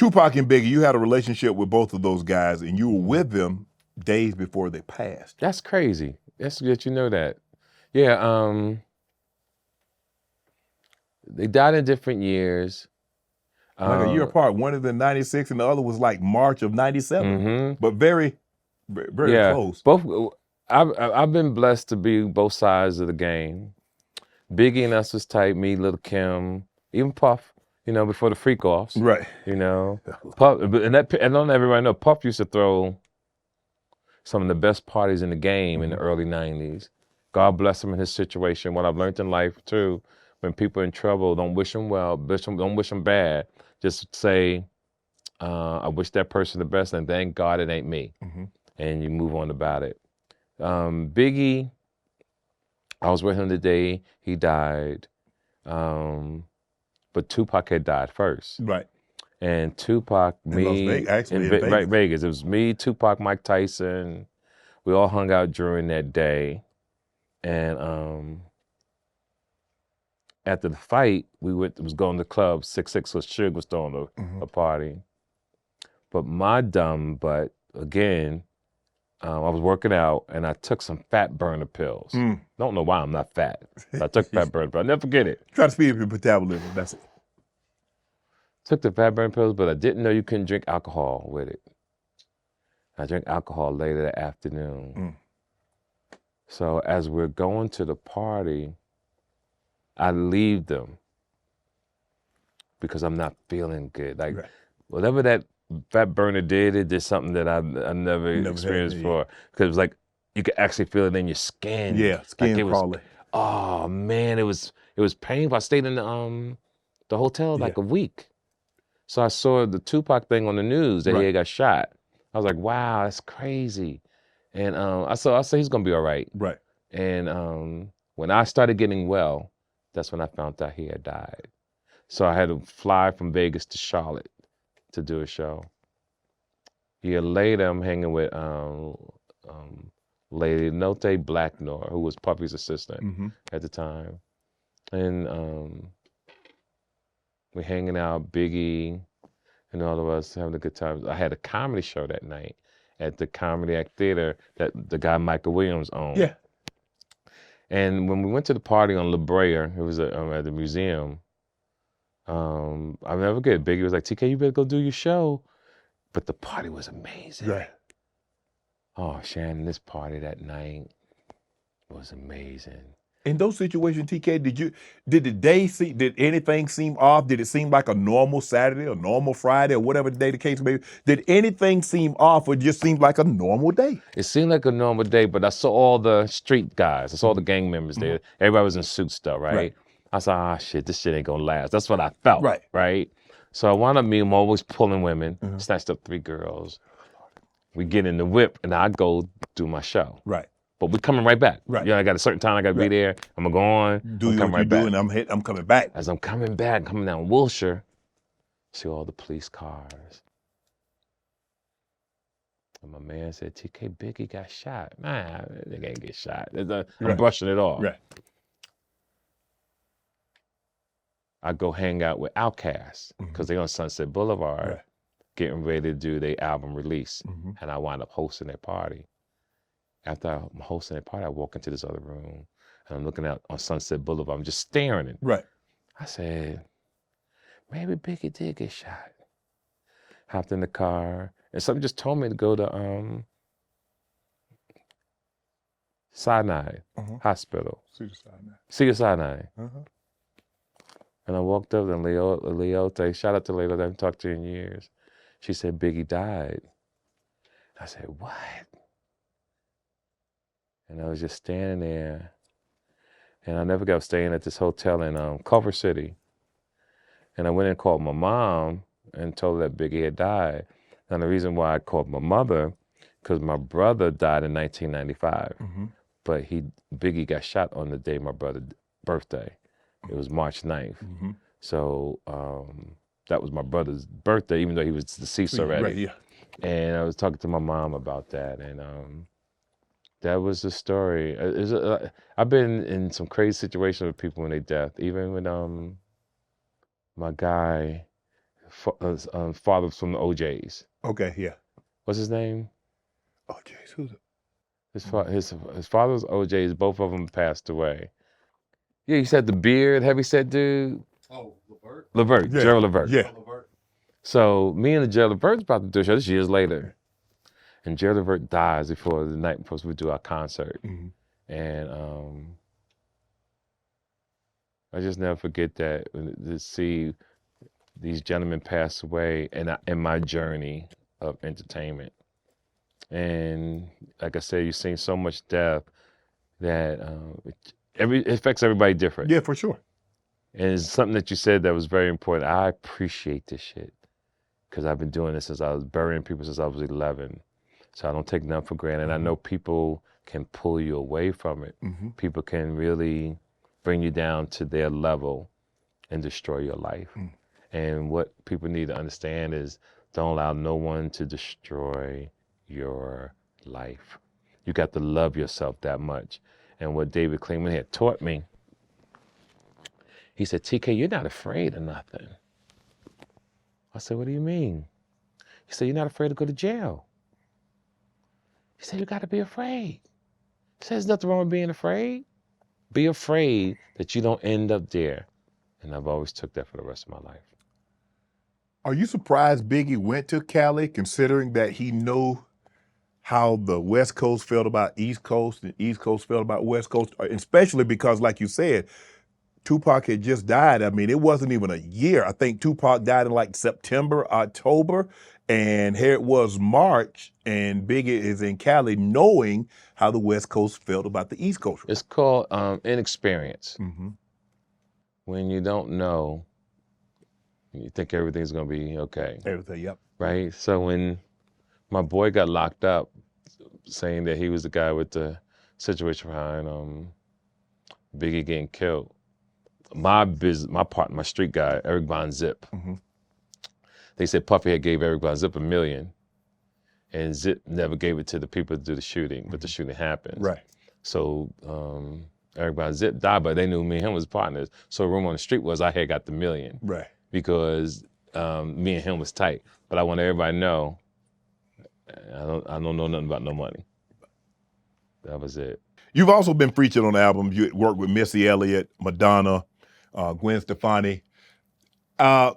Tupac and Biggie, you had a relationship with both of those guys, and you were with them days before they passed. That's crazy. That's good you know that. Yeah, they died in different years. Like a year apart. One is in 96 and the other was like March of 97. But very close. Both. I've been blessed to be both sides of the game. Biggie and us was tight. Me, Lil' Kim, even Puff. You know, before the freak offs. Right. You know, Puff, and don't everybody know Puff used to throw some of the best parties in the game in the early '90s. God bless him in his situation. What I've learned in life too, when people are in trouble, don't wish them well, don't wish them bad. Just say, I wish that person the best, and thank God it ain't me. And you move on about it. Biggie, I was with him the day he died, but Tupac had died first. Right. And Tupac, in Las Vegas, actually, in Vegas. Right, Vegas. It was me, Tupac, Mike Tyson. We all hung out during that day. And after the fight, was going to the club. 6-6 was Suge was throwing a party. But my dumb butt, again, I was working out and I took some fat burner pills. Don't know why I'm not fat. I took fat burner pills. I'll never forget it. Try to speed up your metabolism, that's it. Took the fat burner pills, but I didn't know you couldn't drink alcohol with it. I drank alcohol later that afternoon. So as we're going to the party, I leave them because I'm not feeling good. Like whatever that fat burner did, it did something that I never experienced before. Because it was like you could actually feel it in your skin. Yeah, skin like crawling. Oh man, it was painful. I stayed in the hotel like a week. So I saw the Tupac thing on the news that he had got shot. I was like, wow, that's crazy. And I said he's gonna be all right. Right. And when I started getting well, that's when I found out he had died. So I had to fly from Vegas to Charlotte to do a show. A year later, I'm hanging with Lady Note Blacknor, who was Puffy's assistant at the time. And we're hanging out, Biggie, and all of us having a good time. I had a comedy show that night at the Comedy Act Theater that the guy Michael Williams owned. Yeah. And when we went to the party on La Brea, it was at the museum, I'll never forget, Biggie was like, TK, you better go do your show. But the party was amazing. Right. Oh, Shannon, this party that night was amazing. In those situations, TK, did anything seem off? Did it seem like a normal Saturday or normal Friday or whatever the day the case may be? Did anything seem off or just seemed like a normal day? It seemed like a normal day, but I saw all the street guys. I saw the gang members there. Everybody was in suits though, right? I saw, shit, this shit ain't gonna last. That's what I felt, right? So I wound up I'm always pulling women, snatched up 3 girls. We get in the whip and I go do my show. Right. But we're coming right back. Right. You know, I got a certain time I got to be there. I'm going to go on. Do what you do, and I'm coming back. As I'm coming back, coming down Wilshire, see all the police cars. And my man said, TK, Biggie got shot. Nah, they ain't get shot. I'm brushing it off. Right. I go hang out with Outkast because they're on Sunset Boulevard getting ready to do their album release. And I wind up hosting their party. After I'm hosting a party, I walk into this other room and I'm looking out on Sunset Boulevard. I'm just staring at it. Right. I said, maybe Biggie did get shot. Hopped in the car and something just told me to go to Sinai Hospital. Cedar Sinai. And I walked up and Leote, shout out to Leote, I haven't talked to her in years. She said, Biggie died. I said, what? And I was just standing there, and I never got staying at this hotel in Culver City. And I went and called my mom and told her that Biggie had died. And the reason why I called my mother, because my brother died in 1995, but Biggie got shot on the day of my brother's birthday. It was March 9th. So that was my brother's birthday, even though he was deceased already. Right, yeah. And I was talking to my mom about that, and that was the story. I've been in some crazy situations with people when they death. Even with my guy father from the OJs. Okay, yeah. What's his name? Oh, jeez, who's it? His father's OJs. Both of them passed away. Yeah, he said the beard, heavyset dude. Oh, Levert? Levert, Yeah, Gerald Levert. yeah. Oh, Levert. So me and the Gerald Levert's about to do a show. This years later. And Gerald Levert dies before the night before we do our concert. Mhm. And I just never forget that, to see these gentlemen pass away in my journey of entertainment. And like I said, you've seen so much death that it affects everybody different. Yeah, for sure. And it's something that you said that was very important. I appreciate this shit because I've been doing this since I was burying people since I was 11. So I don't take nothing for granted. Mhm. I know people can pull you away from it. Mhm. People can really bring you down to their level and destroy your life. Mm. And what people need to understand is don't allow no one to destroy your life. You got to love yourself that much. And what David Klingman had taught me, he said, TK, you're not afraid of nothing. I said, what do you mean? He said, you're not afraid to go to jail. He said, you got to be afraid. He said, there's nothing wrong with being afraid. Be afraid that you don't end up there. And I've always took that for the rest of my life. Are you surprised Biggie went to Cali, considering that he knew how the West Coast felt about East Coast and East Coast felt about West Coast, especially because, like you said, Tupac had just died. I mean, it wasn't even a year. I think Tupac died in like September, October, and here it was March, and Biggie is in Cali knowing how the West Coast felt about the East Coast. It's called inexperience. Mm-hmm. When you don't know, you think everything's going to be okay. Everything, yep. Right? So when my boy got locked up, saying that he was the guy with the situation behind Biggie getting killed, my partner, my street guy, Eric Von Zip, Mm-hmm. they said Puffy had gave Eric Von Zip $1 million, and Zip never gave it to the people to do the shooting, but the shooting happened. Right. So Eric Von Zip died, but they knew me and him was partners. So the room on the street was I had got the $1 million. Right. Because me and him was tight. But I want everybody to know, I don't know nothing about no money. That was it. You've also been featured on albums. You worked with Missy Elliott, Madonna, Gwen Stefani. And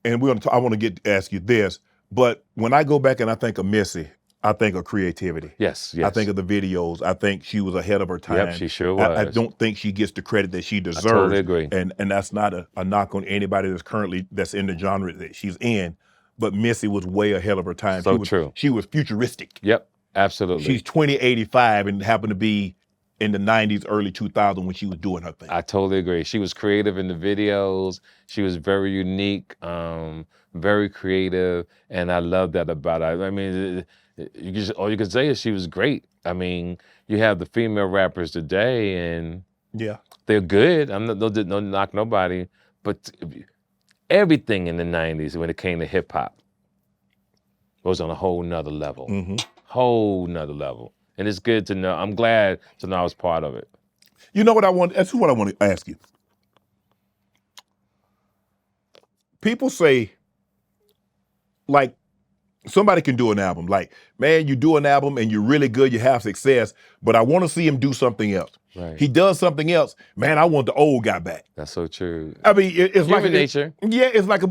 I want to ask you this, but when I go back and I think of Missy, I think of creativity. Yes, yes. I think of the videos. I think she was ahead of her time. Yep, she sure was. I don't think she gets the credit that she deserves. I totally agree. And that's not a knock on anybody that's in the genre that she's in. But Missy was way ahead of her time. So true. She was futuristic. Yep, absolutely. She's 2085 and happened to be in the 90s, early 2000s when she was doing her thing. I totally agree. She was creative in the videos. She was very unique, very creative, and I love that about her. I mean, all you can say is she was great. I mean, you have the female rappers today, and yeah, they're good. I'm not no knock nobody, but everything in the 90s when it came to hip hop was on a whole nother level. Mm-hmm. Whole nother level. And it's good to know. I'm glad to know I was part of it. You know what that's what I want to ask you. People say, like, somebody can do an album. Like, man, you do an album and you're really good, you have success, but I want to see him do something else. Right. He does something else. Man, I want the old guy back. That's so true. I mean, it's like nature. Yeah, it's like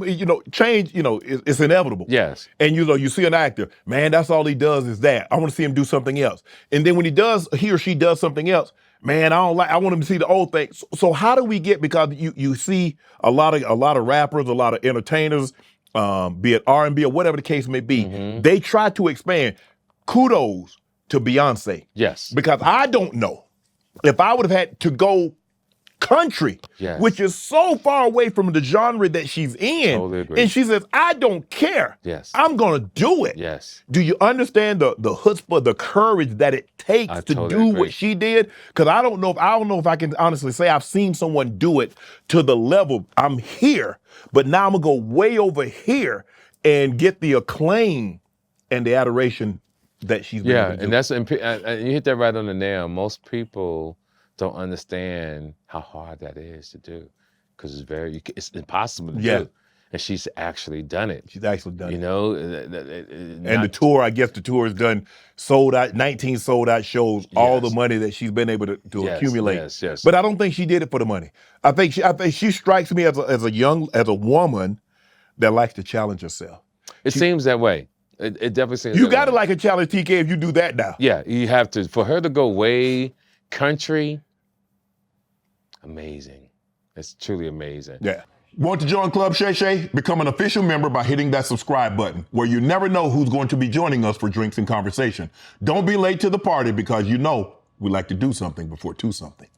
change. It's inevitable. Yes. And you see an actor, man, that's all he does is that. I want to see him do something else. And then when he or she does something else, man, I want him to see the old thing. So how do we get, because you see a lot of rappers, a lot of entertainers, be it R&B or whatever the case may be, they try to expand. Kudos to Beyonce. Yes. Because I don't know if I would have had to go country, yes, which is so far away from the genre that she's in. Totally agree. And she says, I don't care. Yes. I'm going to do it. Yes. Do you understand the chutzpah, the courage that it takes to totally do agree. what she did? Because I don't know if I can honestly say I've seen someone do it to the level I'm here, but now I'm going to go way over here and get the acclaim and the adoration that she's been able to do. And that's you hit that right on the nail. Most people don't understand how hard that is to do, because it's impossible to do. and she's actually done it. She's actually done You it. know, And the tour, I guess the tour has done sold out, 19 sold out shows, all the money that she's been able to Yes, accumulate. yes. But I don't think she did it for the money. I think she strikes me as a woman that likes to challenge herself. It seems that way. It definitely seems You that gotta way. like a challenge, TK, if you do that now. Yeah, you have to. For her to go way country, amazing. It's truly amazing. Yeah. Want to join Club Shay Shay? Become an official member by hitting that subscribe button, where you never know who's going to be joining us for drinks and conversation. Don't be late to the party, because you know we like to do something before two something.